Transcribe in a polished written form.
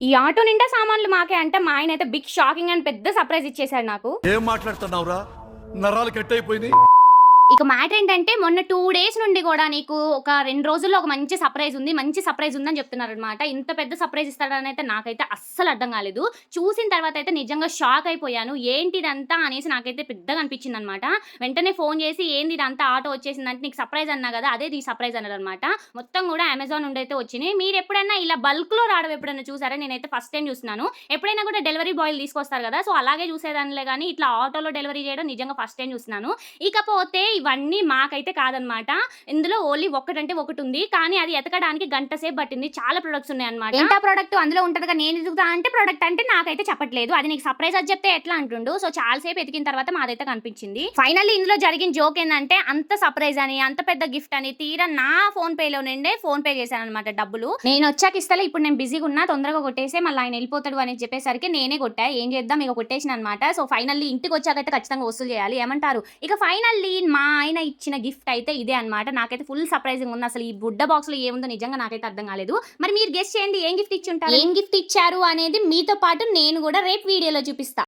ఈ ఆటో నిండా సామాన్లు మాకే అంటే మా ఆయన అయితే బిగ్ షాకింగ్ అని పెద్ద సర్ప్రైజ్ ఇచ్చేసాడు నాకు. ఏం మాట్లాడుతున్నావురా? నరాలు కట్ అయిపోయినాయి. ఇక మ్యాటర్ ఏంటంటే మొన్న 2 డేస్ నుండి కూడా నీకు ఒక 2 రోజుల్లో ఒక మంచి సర్ప్రైజ్ ఉందని చెప్తున్నారనమాట. ఇంత పెద్ద సర్ప్రైజ్ ఇస్తాడని అయితే నాకైతే అస్సలు అర్థం కాలేదు. చూసిన తర్వాత అయితే నిజంగా షాక్ అయిపోయాను. ఏంటిదంతా అనేసి నాకైతే పెద్దగా అనిపించిందనమాట. వెంటనే ఫోన్ చేసి ఏంది ఇదంతా ఆటో వచ్చేసిందంటే నీకు సర్ప్రైజ్ అన్నా కదా అదేది సర్ప్రైజ్ అన్నాడనమాట. మొత్తం కూడా అమెజాన్ నుండి అయితే వచ్చినాయి. మీరు ఎప్పుడైనా ఇలా బల్క్‌లో రావడం ఎప్పుడైనా చూసారా? నేనైతే ఫస్ట్ టైం చూస్తున్నాను. ఎప్పుడైనా కూడా డెలివరీ బాయ్‌లు తీసుకొస్తారు కదా! సో అలాగే చూసేదానిలే గానీ ఇట్లా ఆటోలో డెలివరీ చేయడం నిజంగా ఫస్ట్ టైం చూస్తున్నాను. ఇకపోతే ఇవన్నీ మాకైతే కాదనమాట. ఇందులో ఓన్లీ ఒకటంటే ఒకటుంది. కానీ అది ఎతకడానికి గంట సేపు పట్టింది. చాలా ప్రొడక్ట్స్ ఉన్నాయన్నమాట. ఏంటా ప్రొడక్ట్ అందులో ఉంటదిగా నేను ఎదుగుతా అంటే ప్రొడక్ట్ అంటే నాకైతే చెప్పట్లేదు. అది నీకు సర్ప్రైజ్ అది చెప్తే ఎట్లా అంటుండు. సో చాలా సేపు ఎతికిన తర్వాత మాదైతే కనిపించింది. ఫైనల్లీ ఇందులో జరిగిన జోక్ ఏంటంటే అంత సర్ప్రైజ్ అని అంత పెద్ద గిఫ్ట్ అని తీరా నా ఫోన్ పేలో నుండే ఫోన్ పే చేశాను అనమాట డబ్బులు. నేను వచ్చాక ఇస్తలే ఇప్పుడు నేను బిజీగా ఉన్నా తొందరగా కొట్టేసి మళ్ళీ ఆయన వెళ్ళిపోతాడు అని చెప్పేసరికి నేనే కొట్టా. ఏం చేద్దాం ఇక కొట్టేసిన అనమాట. సో ఫైనల్లీ ఇంటికి వచ్చాకైతే ఖచ్చితంగా వసూలు చేయాలి ఏమంటారు. ఇక ఫైనల్లీ మా ఆయన ఇచ్చిన గిఫ్ట్ అయితే ఇదే అనమాట. నాకైతే ఫుల్ సర్ప్రైజింగ్ ఉంది. అసలు ఈ బుడ్డ బాక్స్ లో ఏముందో నిజంగా నాకైతే అర్థం కాలేదు. మరి మీరు గెస్ చేయండి ఏం గిఫ్ట్ ఇచ్చి ఉంటారు, ఏం గిఫ్ట్ ఇచ్చారు అనేది మీతో పాటు నేను కూడా రేపు వీడియోలో చూపిస్తా.